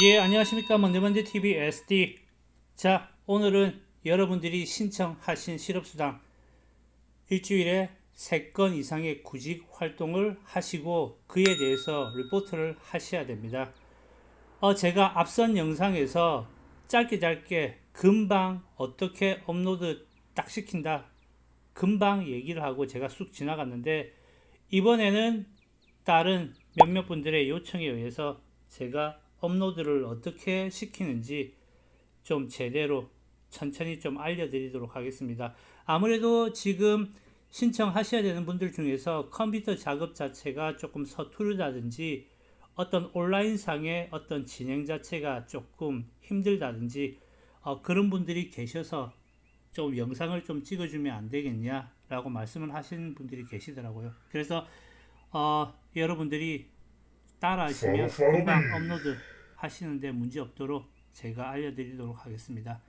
예, 안녕하십니까. 먼데먼데TV SD. 자, 오늘은 여러분들이 신청하신 실업수당 일주일에 3건 이상의 구직 활동을 하시고 그에 대해서 리포트를 하셔야 됩니다. 제가 앞선 영상에서 짧게 금방 어떻게 업로드 딱 시킨다 금방 얘기를 하고 제가 쑥 지나갔는데, 이번에는 다른 몇몇 분들의 요청에 의해서 제가 업로드를 어떻게 시키는지 좀 제대로 천천히 좀 알려드리도록 하겠습니다. 아무래도 지금 신청하셔야 되는 분들 중에서 컴퓨터 작업 자체가 조금 서투르다든지 어떤 온라인상의 어떤 진행 자체가 조금 힘들다든지 그런 분들이 계셔서 좀 영상을 좀 찍어주면 안 되겠냐 라고 말씀을 하시는 분들이 계시더라고요. 그래서 여러분들이 따라 하시면 금방 업로드 하시는데 문제 없도록 제가 알려드리도록 하겠습니다.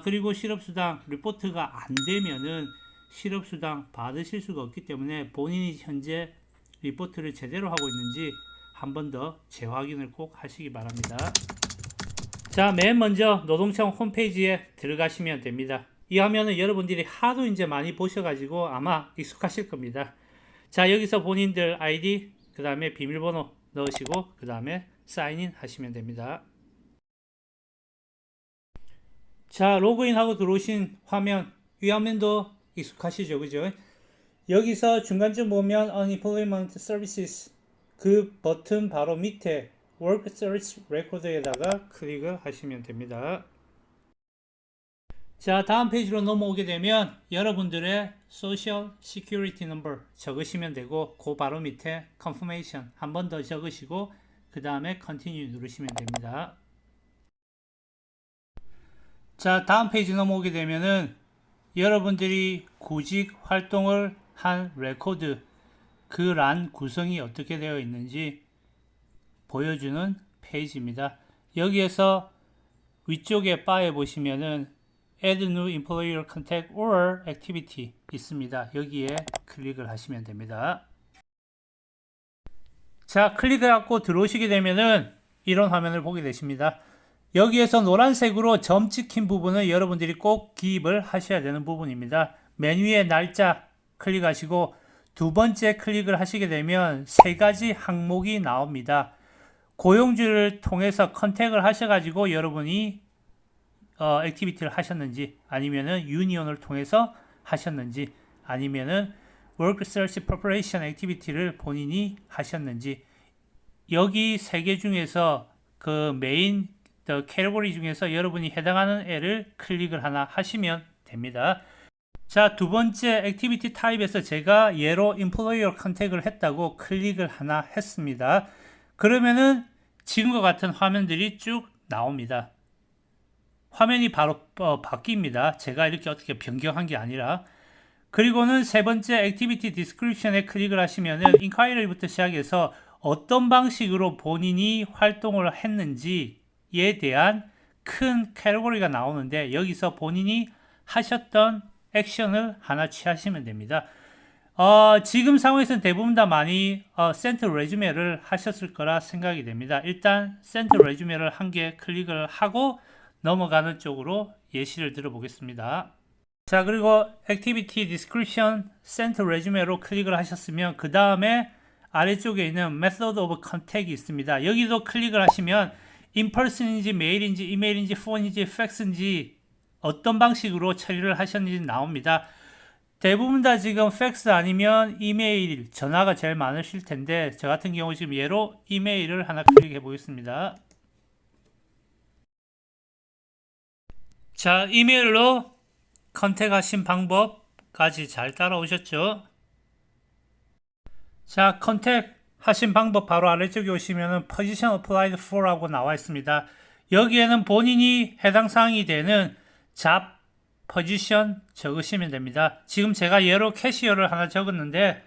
그리고 실업수당 리포트가 안 되면은 실업수당 받으실 수가 없기 때문에 본인이 현재 리포트를 제대로 하고 있는지 한 번 더 재확인을 꼭 하시기 바랍니다. 자, 맨 먼저 노동청 홈페이지에 들어가시면 됩니다. 이 화면은 여러분들이 하도 이제 많이 보셔가지고 아마 익숙하실 겁니다. 자, 여기서 본인들 아이디, 그 다음에 비밀번호 넣으시고 그 다음에 사인인 하시면 됩니다. 자, 로그인하고 들어오신 화면, 이 화면도 익숙하시죠, 그죠? 여기서 중간쯤 보면 Unemployment Services 그 버튼 바로 밑에 Work Search Record에다가 클릭을 하시면 됩니다. 자, 다음 페이지로 넘어오게 되면 여러분들의 Social Security Number 적으시면 되고, 그 바로 밑에 Confirmation 한 번 더 적으시고 그 다음에 Continue 누르시면 됩니다. 자, 다음 페이지 넘어오게 되면은 여러분들이 구직 활동을 한 레코드 그 란 구성이 어떻게 되어 있는지 보여주는 페이지입니다. 여기에서 위쪽에 바에 보시면은 Add New Employer Contact or Activity 있습니다. 여기에 클릭을 하시면 됩니다. 자, 클릭해갖고 들어오시게 되면은 이런 화면을 보게 되십니다. 여기에서 노란색으로 점 찍힌 부분은 여러분들이 꼭 기입을 하셔야 되는 부분입니다. 맨 위에 날짜 클릭하시고 두 번째 클릭을 하시게 되면 세 가지 항목이 나옵니다. 고용주를 통해서 컨택을 하셔가지고 여러분이 액티비티를 하셨는지, 아니면은 유니온을 통해서 하셨는지, 아니면은 Work Search Preparation 액티비티를 본인이 하셨는지, 여기 세 개 중에서 그 메인 캐러고리 중에서 여러분이 해당하는 애를 클릭을 하나 하시면 됩니다. 자, 두 번째 액티비티 타입에서 제가 예로 Employer 컨택을 했다고 클릭을 하나 했습니다. 그러면은 지금과 같은 화면들이 쭉 나옵니다. 화면이 바로 바뀝니다. 제가 이렇게 어떻게 변경한 게 아니라. 그리고는 세 번째 액티비티 디스크립션에 클릭을 하시면은 인콰이리부터 시작해서 어떤 방식으로 본인이 활동을 했는지에 대한 큰 캐러고리가 나오는데, 여기서 본인이 하셨던 액션을 하나 취하시면 됩니다. 지금 상황에서는 대부분 다 많이 센트 레주메를 하셨을 거라 생각이 됩니다. 일단 센트 레주메를 한 개 클릭을 하고 넘어가는 쪽으로 예시를 들어보겠습니다. 자, 그리고 Activity Description Sent Resume로 클릭을 하셨으면 그 다음에 아래쪽에 있는 Method of Contact이 있습니다. 여기도 클릭을 하시면 인펄슨인지 메일인지 이메일인지 폰인지 팩스인지 어떤 방식으로 처리를 하셨는지 나옵니다. 대부분 다 지금 팩스 아니면 이메일, 전화가 제일 많으실 텐데 저 같은 경우 지금 예로 이메일을 하나 클릭해 보겠습니다. 자, 이메일로 컨택하신 방법까지 잘 따라오셨죠? 자, 컨택하신 방법 바로 아래쪽에 오시면은 Position Applied For라고 나와 있습니다. 여기에는 본인이 해당 사항이 되는 잡 포지션 적으시면 됩니다. 지금 제가 예로 캐시어를 하나 적었는데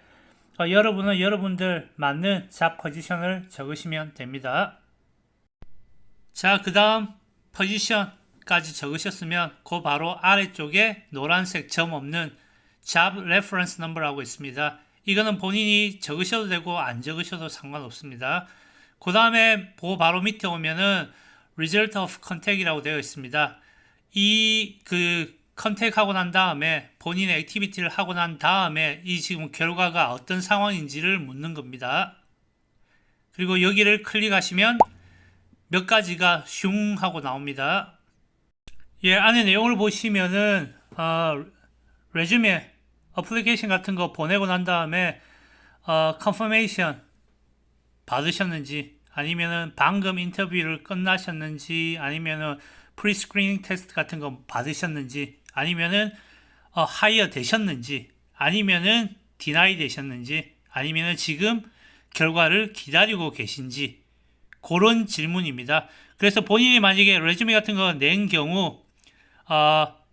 여러분은 여러분들 맞는 잡 포지션을 적으시면 됩니다. 자, 그 다음 포지션까지 적으셨으면 그 바로 아래쪽에 노란색 점 없는 Job Reference Number라고 있습니다. 이거는 본인이 적으셔도 되고 안 적으셔도 상관없습니다. 그 다음에 그 바로 밑에 오면은 result of contact이라고 되어 있습니다. 이 컨택하고 난 다음에 본인의 액티비티를 하고 난 다음에 이 지금 결과가 어떤 상황인지를 묻는 겁니다. 그리고 여기를 클릭하시면 몇 가지가 슝 하고 나옵니다. 예, 안에 내용을 보시면은 레주메 어플리케이션 같은 거 보내고 난 다음에 컨퍼메이션 받으셨는지, 아니면은 방금 인터뷰를 끝나셨는지, 아니면은 프리스크리닝 테스트 같은 거 받으셨는지, 아니면은 하이어 되셨는지, 아니면은 디나이 되셨는지, 아니면은 지금 결과를 기다리고 계신지, 그런 질문입니다. 그래서 본인이 만약에 레주메 같은 거 낸 경우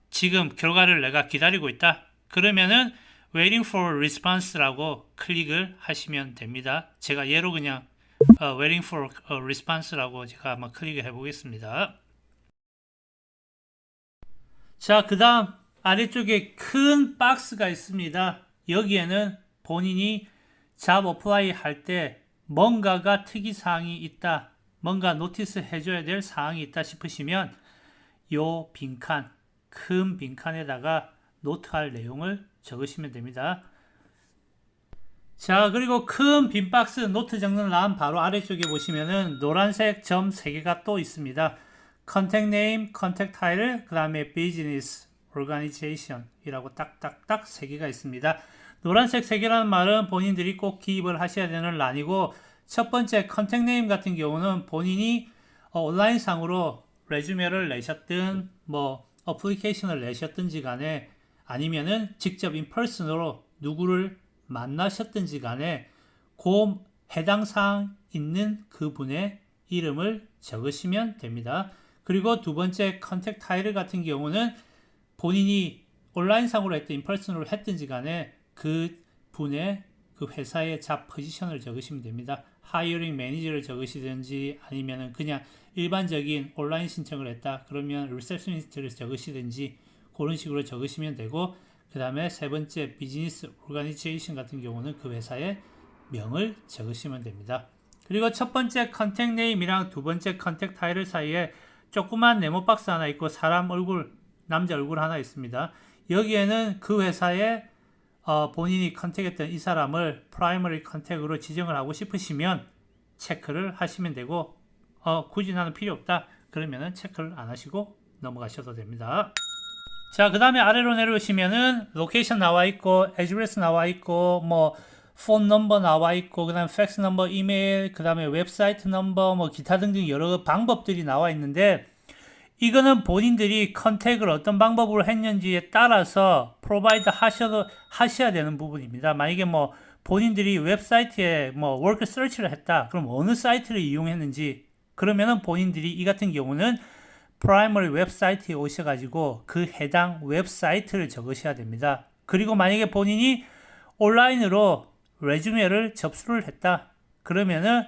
지금 결과를 내가 기다리고 있다, 그러면은 waiting for response라고 클릭을 하시면 됩니다. 제가 예로 그냥 waiting for response라고 제가 한번 클릭을 해보겠습니다. 자, 그 다음 아래쪽에 큰 박스가 있습니다. 여기에는 본인이 잡 어플라이 할 때 뭔가가 특이사항이 있다, 뭔가 노티스 해줘야 될 사항이 있다 싶으시면 요 빈칸, 큰 빈칸에다가 노트할 내용을 적으시면 됩니다. 자, 그리고 큰 빈 박스 노트 적는 欄 바로 아래쪽에 보시면은 노란색 점 3개가 또 있습니다. Contact Name, Contact Title, 그 다음에 Business Organization 이라고 딱딱딱 3개가 있습니다. 노란색 3개라는 말은 본인들이 꼭 기입을 하셔야 되는 란이고, 첫 번째 Contact Name 같은 경우는 본인이 온라인상으로 레주메를 내셨든 어플리케이션을 내셨든지 간에, 아니면은 직접 인펄슨으로 누구를 만나셨든지 간에 그 해당 사항 있는 그분의 이름을 적으시면 됩니다. 그리고 두 번째 컨택 타이틀 같은 경우는 본인이 온라인상으로 했든 인펄슨으로 했든지 간에 그 분의 그 회사의 잡 포지션을 적으시면 됩니다. 하이어링 매니저를 적으시든지, 아니면 그냥 일반적인 온라인 신청을 했다 그러면 리셉셔니스트를 적으시든지 그런 식으로 적으시면 되고, 그 다음에 세 번째 비즈니스 오르가니제이션 같은 경우는 그 회사의 명을 적으시면 됩니다. 그리고 첫 번째 컨택 네임이랑 두 번째 컨택 타이틀 사이에 조그만 네모 박스 하나 있고 사람 얼굴, 남자 얼굴 하나 있습니다. 여기에는 그 회사에 본인이 컨택했던 이 사람을 프라이머리 컨택으로 지정을 하고 싶으시면 체크를 하시면 되고, 굳이 나는 필요 없다 그러면은 체크를 안 하시고 넘어가셔도 됩니다. 자, 그 다음에 아래로 내려오시면은 로케이션 나와 있고, 애드레스 나와 있고, 폰 넘버 나와 있고, 그 다음에 팩스 넘버, 이메일, 그 다음에 웹사이트 넘버, 기타 등등 여러 방법들이 나와 있는데, 이거는 본인들이 컨택을 어떤 방법으로 했는지에 따라서 프로바이드 하셔야 되는 부분입니다. 만약에 본인들이 웹사이트에 워크 서치를 했다, 그럼 어느 사이트를 이용했는지, 그러면은 본인들이 이 같은 경우는 프라이머리 웹사이트에 오셔가지고 그 해당 웹사이트를 적으셔야 됩니다. 그리고 만약에 본인이 온라인으로 레주메를 접수를 했다, 그러면은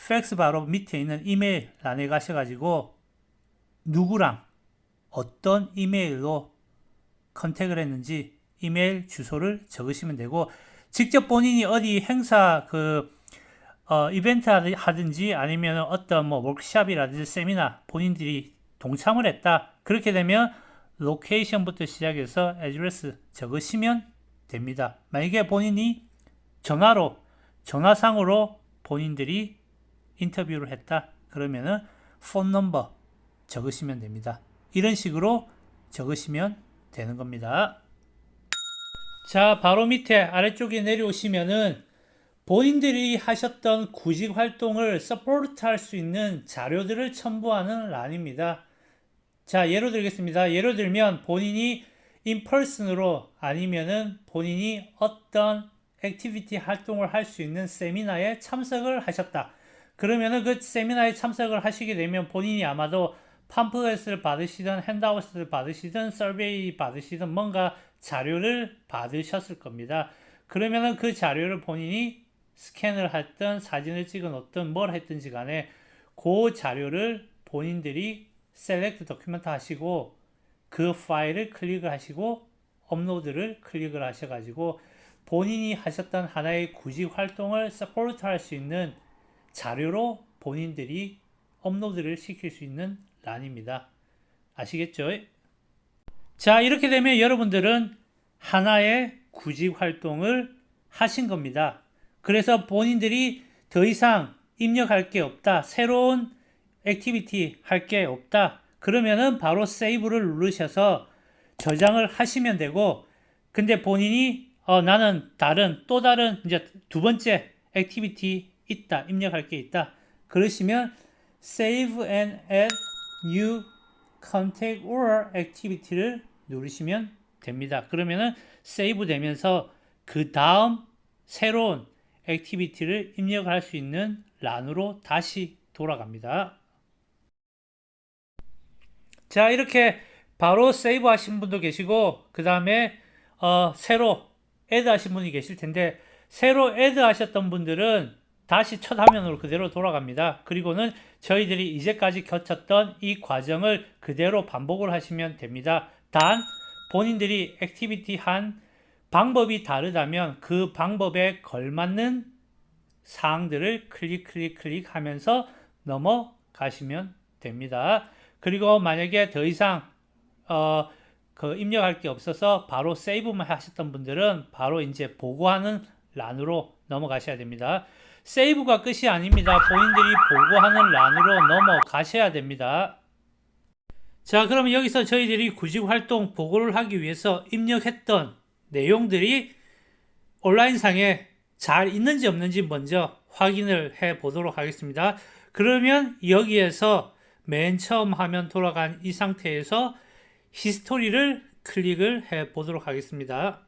팩스 바로 밑에 있는 이메일 란에 가셔가지고 누구랑 어떤 이메일로 컨택을 했는지 이메일 주소를 적으시면 되고, 직접 본인이 어디 행사 이벤트 하든지, 아니면 어떤 워크숍이라든지 세미나 본인들이 동참을 했다, 그렇게 되면 로케이션부터 시작해서 애드레스 적으시면 됩니다. 만약에 본인이 전화상으로 본인들이 인터뷰를 했다, 그러면은 폰 넘버 적으시면 됩니다. 이런 식으로 적으시면 되는 겁니다. 자, 바로 밑에 아래쪽에 내려오시면은 본인들이 하셨던 구직 활동을 서포트 할 수 있는 자료들을 첨부하는 란입니다. 자, 예로 들겠습니다. 예를 들면 본인이 인펄슨으로, 아니면은 본인이 어떤 액티비티 활동을 할 수 있는 세미나에 참석을 하셨다, 그러면은 그 세미나에 참석을 하시게 되면 본인이 아마도 팜플렛을 받으시든 핸드아웃을 받으시든 서베이 받으시든 뭔가 자료를 받으셨을 겁니다. 그러면은 그 자료를 본인이 스캔을 했든 사진을 찍어 놓든 뭘 했든지 간에 그 자료를 본인들이 셀렉트 도큐멘트 하시고 그 파일을 클릭을 하시고 업로드를 클릭을 하셔가지고 본인이 하셨던 하나의 구직 활동을 서포트 할 수 있는 자료로 본인들이 업로드를 시킬 수 있는 란입니다. 아시겠죠? 자, 이렇게 되면 여러분들은 하나의 구직 활동을 하신 겁니다. 그래서 본인들이 더 이상 입력할 게 없다, 새로운 액티비티 할 게 없다, 그러면은 바로 세이브를 누르셔서 저장을 하시면 되고, 근데 본인이 나는 또 다른 이제 두 번째 액티비티 있다, 입력할 게 있다, 그러시면 Save and Add New Contact or Activity를 누르시면 됩니다. 그러면은 세이브 되면서 그 다음 새로운 액티비티를 입력할 수 있는 란으로 다시 돌아갑니다. 자, 이렇게 바로 세이브 하신 분도 계시고, 그 다음에 새로 애드 하신 분이 계실 텐데, 새로 애드 하셨던 분들은 다시 첫 화면으로 그대로 돌아갑니다. 그리고는 저희들이 이제까지 거쳤던 이 과정을 그대로 반복을 하시면 됩니다. 단 본인들이 액티비티 한 방법이 다르다면 그 방법에 걸맞는 사항들을 클릭 하면서 넘어가시면 됩니다. 그리고 만약에 더 이상 입력할 게 없어서 바로 세이브만 하셨던 분들은 바로 이제 보고하는 란으로 넘어가셔야 됩니다. 세이브가 끝이 아닙니다. 본인들이 보고하는 란으로 넘어가셔야 됩니다. 자, 그러면 여기서 저희들이 구직 활동 보고를 하기 위해서 입력했던 내용들이 온라인상에 잘 있는지 없는지 먼저 확인을 해 보도록 하겠습니다. 그러면 여기에서 맨 처음 화면 돌아간 이 상태에서 히스토리를 클릭을 해 보도록 하겠습니다.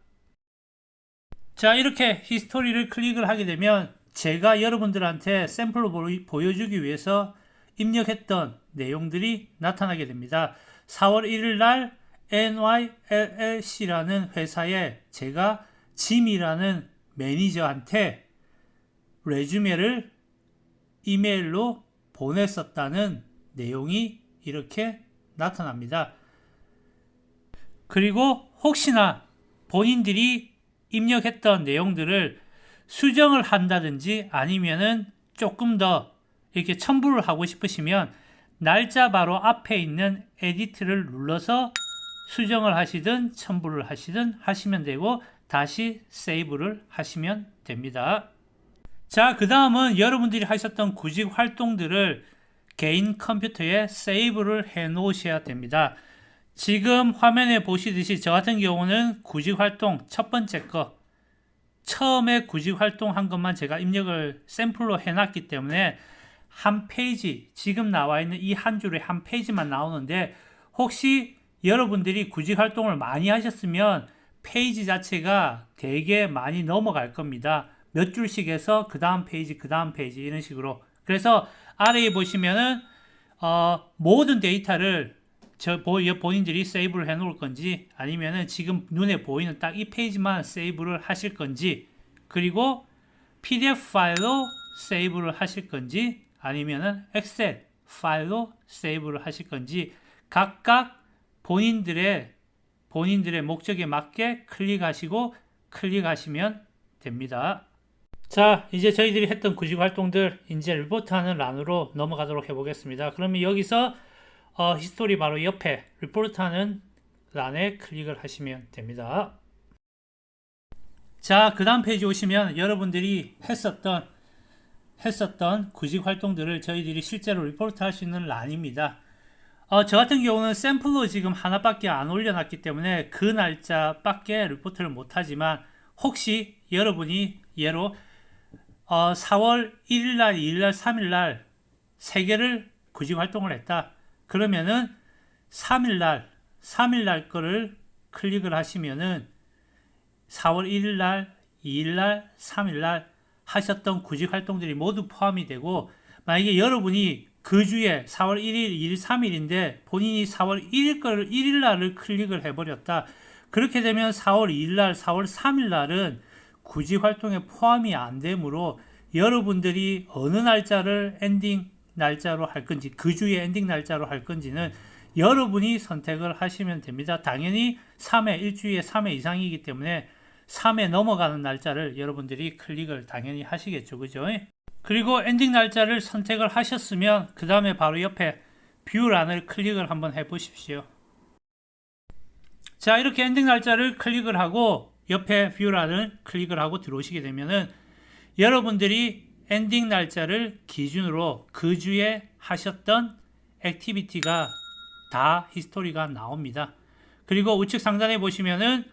자, 이렇게 히스토리를 클릭을 하게 되면 제가 여러분들한테 샘플로 보여주기 위해서 입력했던 내용들이 나타나게 됩니다. 4월 1일 날 NYLLC라는 회사에 제가 짐이라는 매니저한테 레주메를 이메일로 보냈었다는 내용이 이렇게 나타납니다. 그리고 혹시나 본인들이 입력했던 내용들을 수정을 한다든지 아니면은 조금 더 이렇게 첨부를 하고 싶으시면 날짜 바로 앞에 있는 에디트를 눌러서 수정을 하시든 첨부를 하시든 하시면 되고 다시 세이브를 하시면 됩니다. 자, 그 다음은 여러분들이 하셨던 구직 활동들을 개인 컴퓨터에 세이브를 해 놓으셔야 됩니다. 지금 화면에 보시듯이 저 같은 경우는 구직 활동 첫 번째 거 처음에 구직 활동한 것만 제가 입력을 샘플로 해놨기 때문에 한 페이지, 지금 나와 있는 이 한 줄에 한 페이지만 나오는데 혹시 여러분들이 구직 활동을 많이 하셨으면 페이지 자체가 되게 많이 넘어갈 겁니다. 몇 줄씩 해서 그 다음 페이지 이런 식으로. 그래서 아래에 보시면은 모든 데이터를 본인들이 세이브를 해 놓을 건지 아니면은 지금 눈에 보이는 딱 이 페이지만 세이브를 하실 건지, 그리고 PDF 파일로 세이브를 하실 건지 아니면은 엑셀 파일로 세이브를 하실 건지 각각 본인들의 목적에 맞게 클릭하시면 됩니다. 자, 이제 저희들이 했던 구직 활동들 이제 리포트하는 란으로 넘어가도록 해보겠습니다. 그러면 여기서 히스토리 바로 옆에 리포트하는 란에 클릭을 하시면 됩니다. 자, 그 다음 페이지 오시면 여러분들이 했었던 구직 활동들을 저희들이 실제로 리포트 할 수 있는 란입니다. 저 같은 경우는 샘플로 지금 하나밖에 안 올려놨기 때문에 그 날짜밖에 리포트를 못하지만 혹시 여러분이 예로 4월 1일날, 2일날, 3일날 3개를 구직 활동을 했다. 그러면은 3일날 거를 클릭을 하시면은 4월 1일날, 2일날, 3일날 하셨던 구직 활동들이 모두 포함이 되고, 만약에 여러분이 그 주에 4월 1일, 2일, 3일인데 본인이 4월 1일날을 클릭을 해버렸다. 그렇게 되면 4월 2일날, 4월 3일날은 구직 활동에 포함이 안 되므로 여러분들이 어느 날짜를 엔딩 날짜로 할 건지, 그 주에 엔딩 날짜로 할 건지는 여러분이 선택을 하시면 됩니다. 당연히 3회, 일주일에 3회 이상이기 때문에 3회 넘어가는 날짜를 여러분들이 클릭을 당연히 하시겠죠. 그죠? 그리고 엔딩 날짜를 선택을 하셨으면 그 다음에 바로 옆에 뷰란을 클릭을 한번 해 보십시오. 자, 이렇게 엔딩 날짜를 클릭을 하고 옆에 뷰란을 클릭을 하고 들어오시게 되면은 여러분들이 엔딩 날짜를 기준으로 그 주에 하셨던 액티비티가 다 히스토리가 나옵니다. 그리고 우측 상단에 보시면은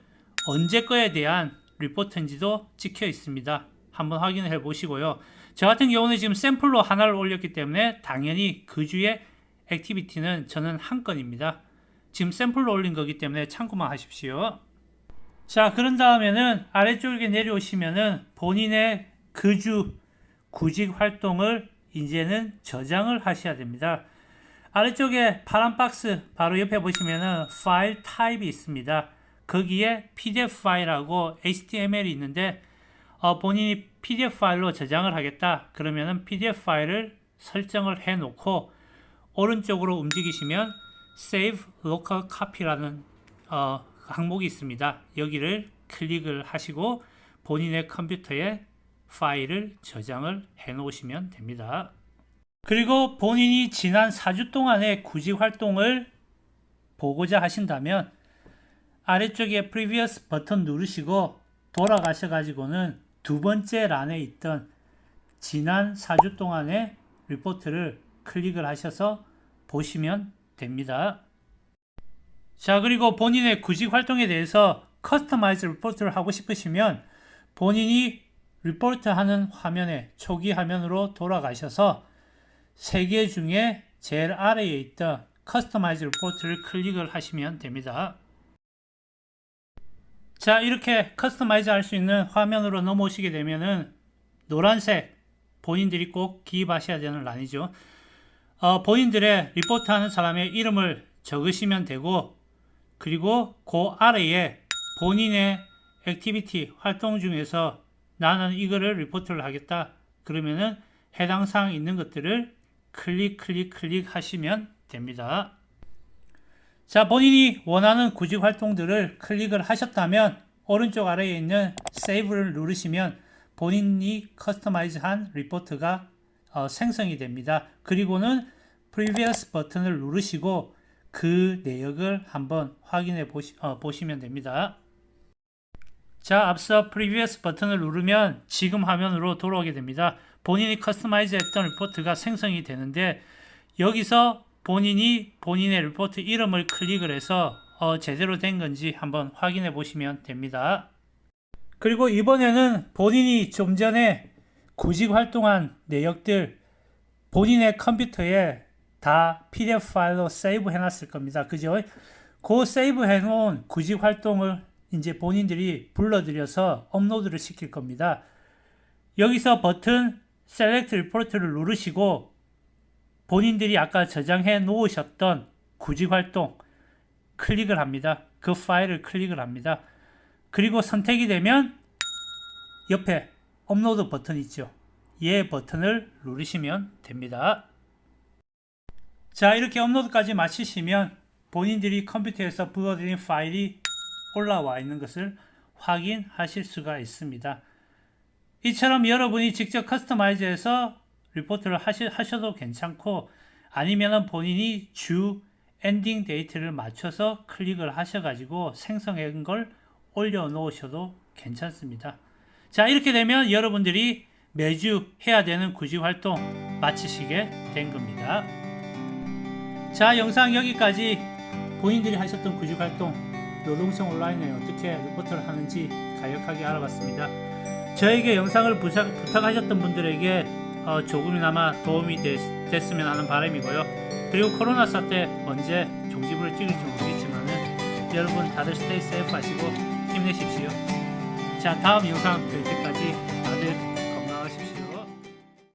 언제 거에 대한 리포트인지도 찍혀 있습니다. 한번 확인해 보시고요. 저 같은 경우는 지금 샘플로 하나를 올렸기 때문에 당연히 그 주에 액티비티는 저는 한 건입니다. 지금 샘플로 올린 거기 때문에 참고만 하십시오. 자, 그런 다음에는 아래쪽에 내려오시면은 본인의 그 주 구직 활동을 이제는 저장을 하셔야 됩니다. 아래쪽에 파란 박스 바로 옆에 보시면은 파일 타입이 있습니다. 거기에 PDF 파일하고 HTML이 있는데 본인이 PDF 파일로 저장을 하겠다 그러면은 PDF 파일을 설정을 해 놓고 오른쪽으로 움직이시면 Save Local Copy라는 항목이 있습니다. 여기를 클릭을 하시고 본인의 컴퓨터에 파일을 저장을 해 놓으시면 됩니다. 그리고 본인이 지난 4주 동안의 구직 활동을 보고자 하신다면 아래쪽에 Previous 버튼 누르시고 돌아가셔 가지고는 두 번째 란에 있던 지난 4주 동안의 리포트를 클릭을 하셔서 보시면 됩니다. 자, 그리고 본인의 구직 활동에 대해서 커스터마이즈 리포트를 하고 싶으시면 본인이 리포트 하는 화면에 초기 화면으로 돌아가셔서 3개 중에 제일 아래에 있던 커스터마이즈 리포트를 클릭을 하시면 됩니다. 자, 이렇게 커스터마이즈 할 수 있는 화면으로 넘어오시게 되면은 노란색 본인들이 꼭 기입하셔야 되는 란이죠. 본인들의 리포트 하는 사람의 이름을 적으시면 되고 그리고 그 아래에 본인의 액티비티 활동 중에서 나는 이거를 리포트를 하겠다 그러면은 해당 사항 있는 것들을 클릭 하시면 됩니다. 자, 본인이 원하는 구직 활동들을 클릭을 하셨다면 오른쪽 아래에 있는 세이브를 누르시면 본인이 커스터마이즈한 리포트가 생성이 됩니다. 그리고는 Previous 버튼을 누르시고 그 내역을 한번 확인해 보시면 됩니다. 자, 앞서 Previous 버튼을 누르면 지금 화면으로 돌아오게 됩니다. 본인이 커스터마이즈 했던 리포트가 생성이 되는데 여기서 본인이 본인의 리포트 이름을 클릭을 해서 제대로 된 건지 한번 확인해 보시면 됩니다. 그리고 이번에는 본인이 좀 전에 구직 활동한 내역들 본인의 컴퓨터에 다 PDF 파일로 세이브 해놨을 겁니다. 그죠? 그 세이브 해놓은 구직 활동을 이제 본인들이 불러들여서 업로드를 시킬 겁니다. 여기서 버튼 Select Report를 누르시고 본인들이 아까 저장해 놓으셨던 구직 활동 클릭을 합니다. 그 파일을 클릭을 합니다. 그리고 선택이 되면 옆에 업로드 버튼 있죠. 얘 버튼을 누르시면 됩니다. 자, 이렇게 업로드까지 마치시면 본인들이 컴퓨터에서 불러들인 파일이 올라와 있는 것을 확인하실 수가 있습니다. 이처럼 여러분이 직접 커스터마이즈해서 리포트를 하셔도 괜찮고 아니면 본인이 주 엔딩 데이트를 맞춰서 클릭을 하셔가지고 생성한 걸 올려놓으셔도 괜찮습니다. 자, 이렇게 되면 여러분들이 매주 해야 되는 구직 활동 마치시게 된 겁니다. 자, 영상 여기까지 본인들이 하셨던 구직 활동 노동청 온라인에 어떻게 리포트를 하는지 간략하게 알아봤습니다. 저에게 영상을 부탁하셨던 분들에게 조금이나마 도움이 됐으면 하는 바람이고요. 그리고 코로나 사태 언제 종지부를 찍을지 모르겠지만은 여러분 다들 스테이 세이프 하시고 힘내십시오. 자, 다음 영상 뵐 때까지